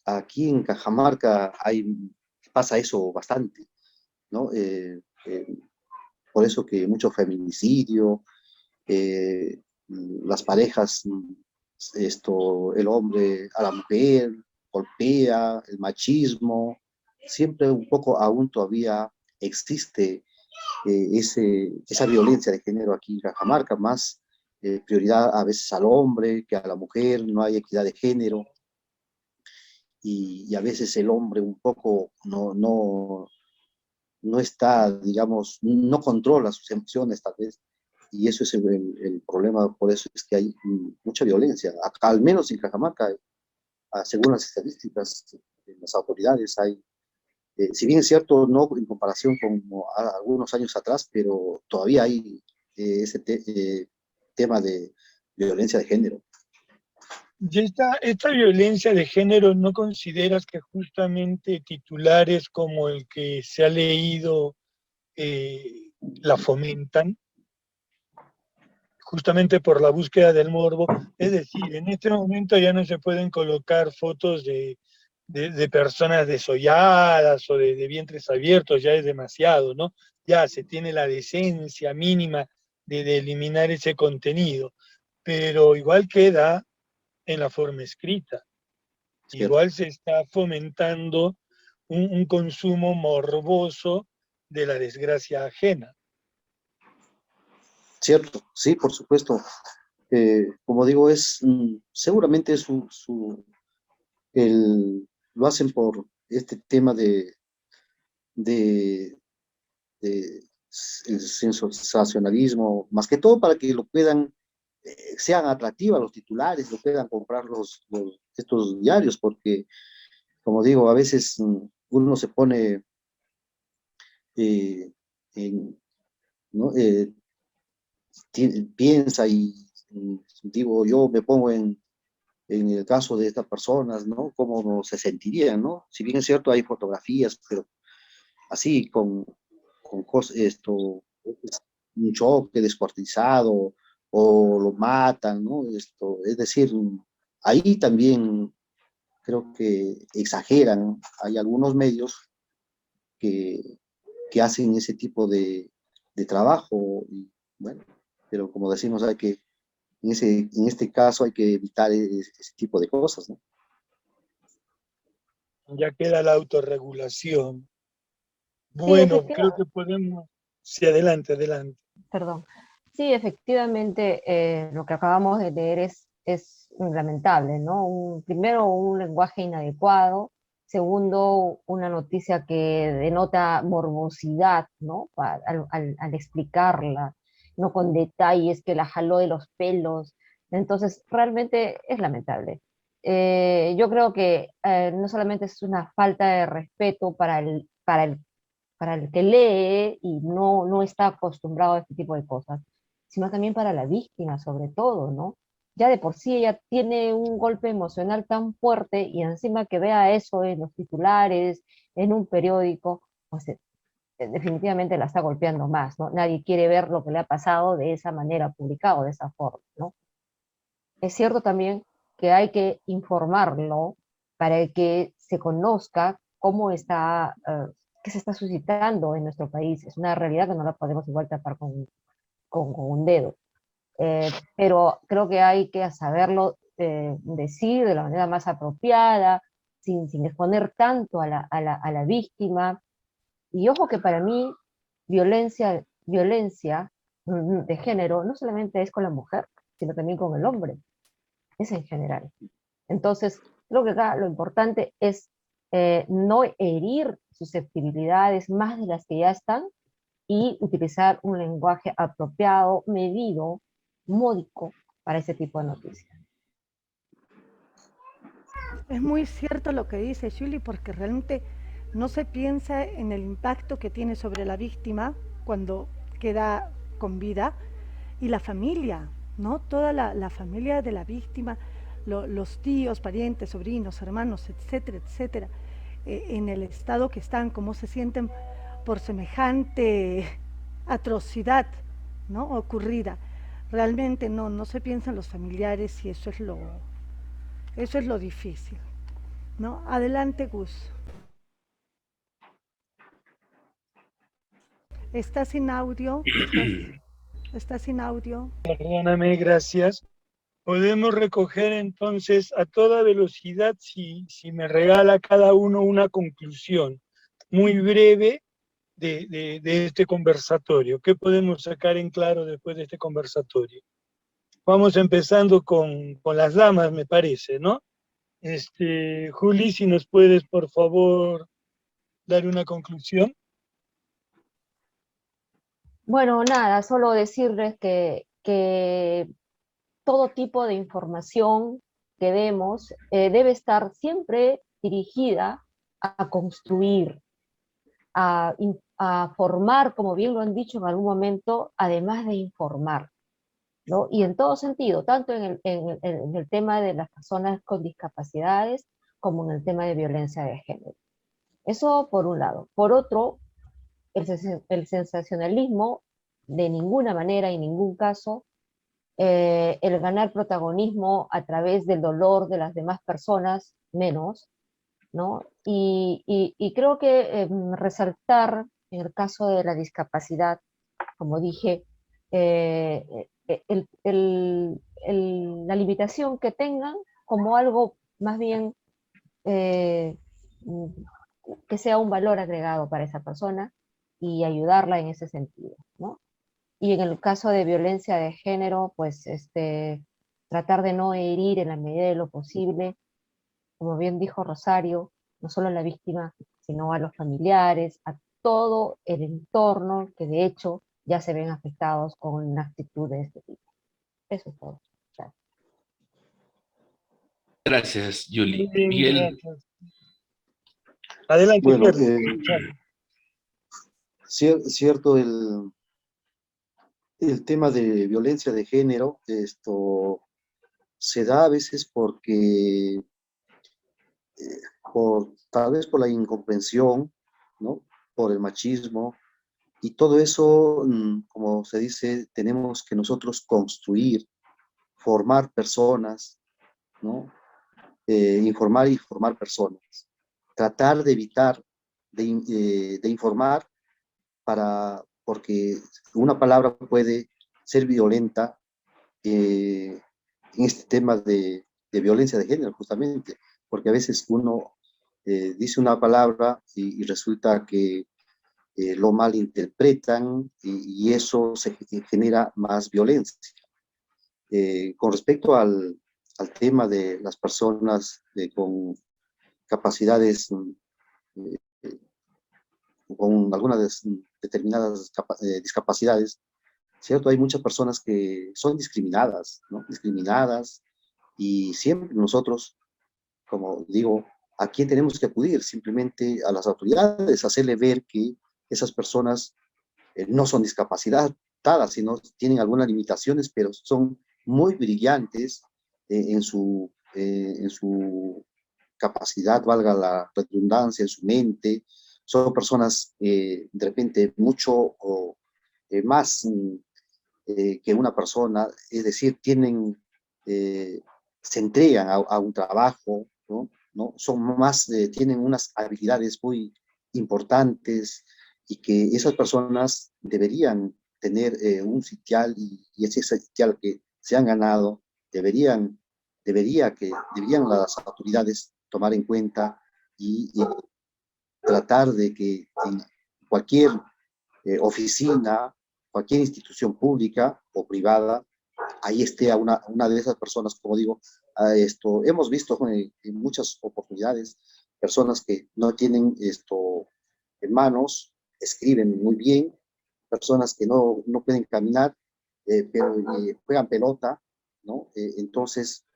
aquí en Cajamarca pasa eso bastante, ¿no? Por eso que mucho feminicidio, las parejas, el hombre a la mujer, golpea, el machismo, siempre un poco aún todavía existe esa violencia de género aquí en Cajamarca, más prioridad a veces al hombre que a la mujer, no hay equidad de género, y a veces el hombre un poco no está, digamos, no controla sus emociones tal vez, y eso es el problema, por eso es que hay mucha violencia. Acá, al menos en Cajamarca, según las estadísticas de las autoridades, si bien es cierto, no en comparación con algunos años atrás, pero todavía hay ese tema de violencia de género. ¿Y esta violencia de género no consideras que justamente titulares como el que se ha leído la fomentan? Justamente por la búsqueda del morbo. Es decir, en este momento ya no se pueden colocar fotos de personas desolladas o de vientres abiertos, ya es demasiado, ¿no? Ya se tiene la decencia mínima de eliminar ese contenido, pero igual queda en la forma escrita. Igual se está fomentando un consumo morboso de la desgracia ajena. Cierto, sí, por supuesto. Como digo, seguramente lo hacen por este tema de el sensacionalismo, más que todo para que lo puedan, sean atractivas los titulares, lo puedan comprar estos diarios, porque, como digo, a veces uno se pone ¿no? Piensa y digo, yo me pongo en el caso de estas personas, ¿no? ¿Cómo se sentirían, ¿no? Si bien es cierto, hay fotografías, pero así, con un choque descuartizado, o lo matan, ¿no? Es decir, ahí también creo que exageran. Hay algunos medios que, que hacen ese tipo de trabajo, y bueno, pero como decimos, hay que, en este caso hay que evitar ese tipo de cosas, ¿no? Ya queda la autorregulación. Sí, Bueno, creo efectivamente, que podemos... Sí, adelante, adelante. perdón. Sí, efectivamente, lo que acabamos de leer es lamentable, ¿no? Primero, un lenguaje inadecuado. Segundo, una noticia que denota morbosidad, ¿no? Al explicarla, no con detalles, que la jaló de los pelos. Entonces, realmente es lamentable. Yo creo que no solamente es una falta de respeto para el que lee y no está acostumbrado a este tipo de cosas, sino también para la víctima, sobre todo, ¿no? Ya de por sí ella tiene un golpe emocional tan fuerte y encima que vea eso en los titulares, en un periódico, pues definitivamente la está golpeando más, ¿no? Nadie quiere ver lo que le ha pasado de esa manera, publicado de esa forma, ¿no? Es cierto también que hay que informarlo para que se conozca cómo está, qué se está suscitando en nuestro país. Es una realidad que no la podemos igual tapar con un dedo. Pero creo que hay que saberlo decir de la manera más apropiada, sin exponer tanto a la víctima. Y ojo que para mí violencia de género no solamente es con la mujer, sino también con el hombre, es en general. Entonces, creo que acá lo importante es no herir susceptibilidades más de las que ya están y utilizar un lenguaje apropiado, medido, módico para ese tipo de noticias. Es muy cierto lo que dice Julie, porque realmente no se piensa en el impacto que tiene sobre la víctima cuando queda con vida y la familia, ¿no? Toda la familia de la víctima, los tíos, parientes, sobrinos, hermanos, etcétera, etcétera, en el estado que están, cómo se sienten por semejante atrocidad, ¿no? Ocurrida. Realmente no se piensa en los familiares y eso es lo difícil, ¿no? Adelante, Gus. ¿Estás sin audio? ¿Estás sin audio? Perdóname, gracias. Podemos recoger entonces a toda velocidad, si me regala cada uno una conclusión muy breve de este conversatorio. ¿Qué podemos sacar en claro después de este conversatorio? Vamos empezando con las damas, me parece, ¿no? Juli, si nos puedes, por favor, dar una conclusión. Bueno, nada, solo decirles que todo tipo de información que demos debe estar siempre dirigida a construir, a formar, como bien lo han dicho en algún momento, además de informar, ¿no? Y en todo sentido, tanto en el tema de las personas con discapacidades como en el tema de violencia de género. Eso por un lado. Por otro, el sensacionalismo de ninguna manera y ningún caso, el ganar protagonismo a través del dolor de las demás personas, menos, ¿no? Y creo que resaltar en el caso de la discapacidad, como dije, la limitación que tengan como algo más bien eh, que sea un valor agregado para esa persona y ayudarla en ese sentido, ¿no? Y en el caso de violencia de género, pues tratar de no herir en la medida de lo posible, como bien dijo Rosario, no solo a la víctima, sino a los familiares, a todo el entorno que de hecho ya se ven afectados con una actitud de este tipo. Eso es todo. Gracias. Gracias, Muy Julie. bien, Miguel, gracias. Adelante, Bueno, Carlos. cierto, el tema de violencia de género, esto se da a veces porque, tal vez por la incomprensión, ¿no? Por el machismo, y todo eso, como se dice, tenemos que nosotros construir, formar personas, ¿no? informar y formar personas. Tratar de evitar de informar porque una palabra puede ser violenta en este tema de violencia de género, justamente, porque a veces uno dice una palabra y resulta que lo malinterpretan y eso genera más violencia. Con respecto al tema de las personas con capacidades, con algunas determinadas discapacidades, ¿cierto? Hay muchas personas que son discriminadas, ¿no? Discriminadas, y siempre nosotros, como digo, ¿a quién tenemos que acudir? Simplemente a las autoridades, hacerle ver que esas personas no son discapacitadas, sino tienen algunas limitaciones, pero son muy brillantes en su capacidad, valga la redundancia, en su mente. Son personas de repente mucho más que una persona, es decir, se entregan a un trabajo, ¿no? ¿No? Son más, tienen unas habilidades muy importantes y que esas personas deberían tener un sitial y ese sitial que se han ganado, deberían las autoridades tomar en cuenta y tratar de que en cualquier oficina, cualquier institución pública o privada, ahí esté a una de esas personas, como digo, hemos visto en muchas oportunidades personas que no tienen manos, escriben muy bien, personas que no pueden caminar, pero juegan pelota, ¿no? Entonces,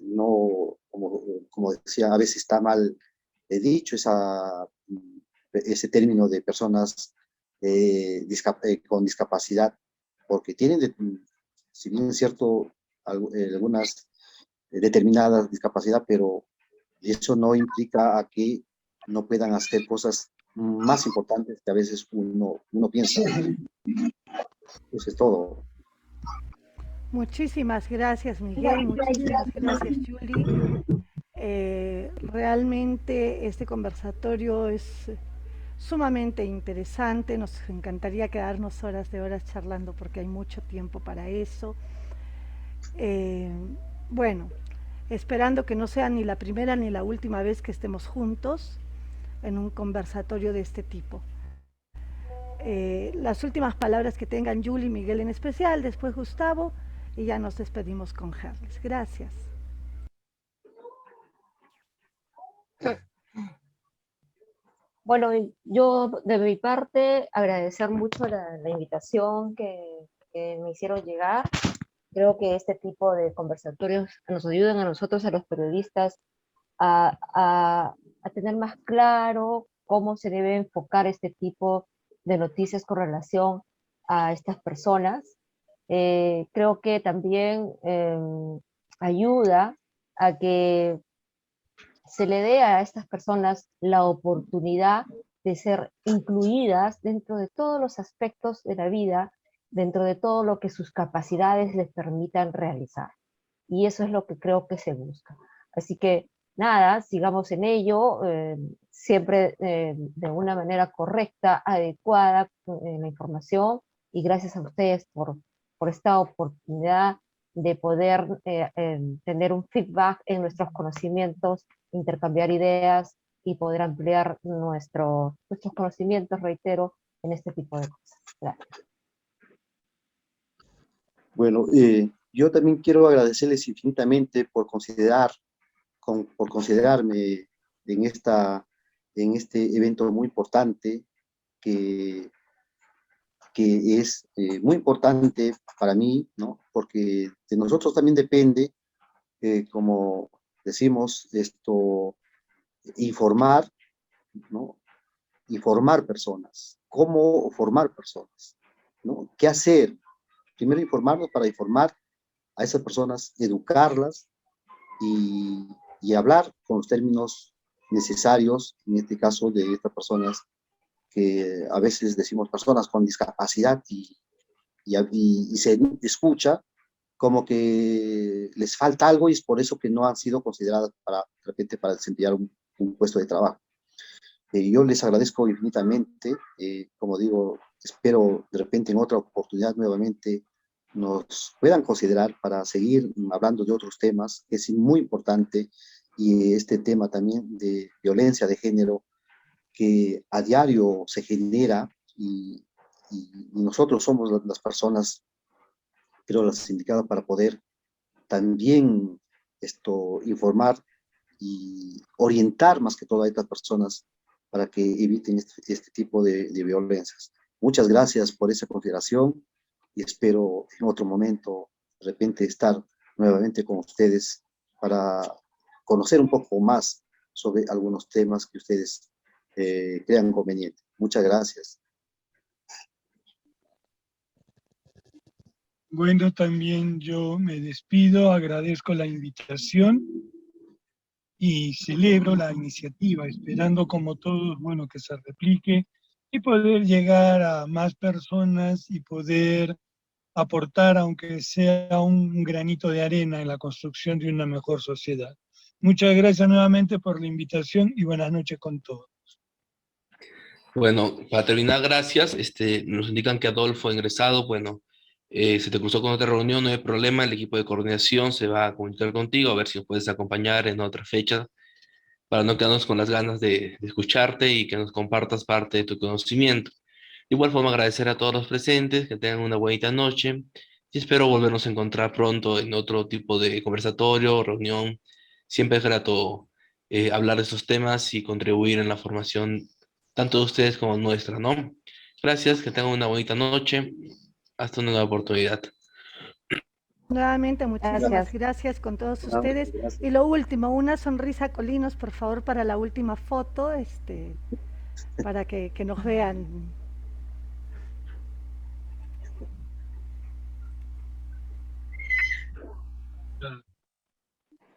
no, como decía, a veces está mal dicho ese término de personas con discapacidad, porque tienen, si bien es cierto, algunas determinadas discapacidad, pero eso no implica a que no puedan hacer cosas más importantes que a veces uno piensa. Eso es todo. Muchísimas gracias, Miguel. Muchísimas gracias, Julie. Realmente este conversatorio es sumamente interesante. Nos encantaría quedarnos horas de horas charlando porque hay mucho tiempo para eso. Bueno, esperando que no sea ni la primera ni la última vez que estemos juntos en un conversatorio de este tipo. Las últimas palabras que tengan Julie y Miguel en especial, después Gustavo, y ya nos despedimos con Harles. Gracias. Bueno, yo de mi parte agradecer mucho la invitación que me hicieron llegar. Creo que este tipo de conversatorios nos ayudan a nosotros, a los periodistas, a tener más claro cómo se debe enfocar este tipo de noticias con relación a estas personas. Creo que también ayuda a que se le dé a estas personas la oportunidad de ser incluidas dentro de todos los aspectos de la vida, dentro de todo lo que sus capacidades les permitan realizar. Y eso es lo que creo que se busca. Así que nada, sigamos en ello, siempre de una manera correcta, adecuada la información, y gracias a ustedes por esta oportunidad de poder tener un feedback en nuestros conocimientos, intercambiar ideas y poder ampliar nuestros conocimientos, reitero, en este tipo de cosas. Gracias. Bueno, yo también quiero agradecerles infinitamente por considerarme en este evento muy importante que es muy importante para mí, ¿no? Porque de nosotros también depende, como decimos, informar, ¿no? Informar personas. ¿Cómo formar personas? ¿No? ¿Qué hacer? Primero informarnos para informar a esas personas, educarlas y hablar con los términos necesarios, en este caso de estas personas que a veces decimos personas con discapacidad y se escucha, como que les falta algo y es por eso que no han sido consideradas para, de repente, para desempeñar un puesto de trabajo. Yo les agradezco infinitamente, como digo, espero de repente en otra oportunidad nuevamente nos puedan considerar para seguir hablando de otros temas, que es muy importante, y este tema también de violencia de género que a diario se genera y nosotros somos las personas, creo, las indicadas para poder también informar y orientar más que todo a estas personas para que eviten este tipo de violencias. Muchas gracias por esa consideración y espero en otro momento de repente estar nuevamente con ustedes para conocer un poco más sobre algunos temas que ustedes crean conveniente. Muchas gracias. Bueno, también yo me despido, agradezco la invitación y celebro la iniciativa, esperando como todos, bueno, que se replique y poder llegar a más personas y poder aportar, aunque sea un granito de arena en la construcción de una mejor sociedad. Muchas gracias nuevamente por la invitación y buenas noches con todos. Bueno, para terminar, gracias. Nos indican que Adolfo ha ingresado. Bueno, se te cruzó con otra reunión, no hay problema. El equipo de coordinación se va a comunicar contigo a ver si nos puedes acompañar en otra fecha para no quedarnos con las ganas de escucharte y que nos compartas parte de tu conocimiento. De igual forma, agradecer a todos los presentes, que tengan una bonita noche y espero volvernos a encontrar pronto en otro tipo de conversatorio, reunión. Siempre es grato hablar de estos temas y contribuir en la formación tanto de ustedes como nuestra, ¿no? Gracias, que tengan una bonita noche. Hasta una nueva oportunidad. Nuevamente, muchísimas Gracias. gracias con todos ustedes. Gracias. Y lo último, una sonrisa, Colinos, por favor, para la última foto, para que nos vean.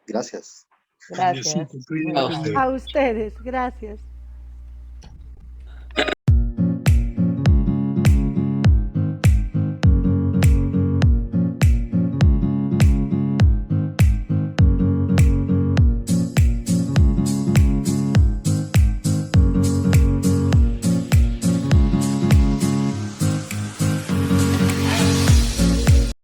Gracias. Gracias. Adiósito, cuídense mucho. A ustedes, gracias.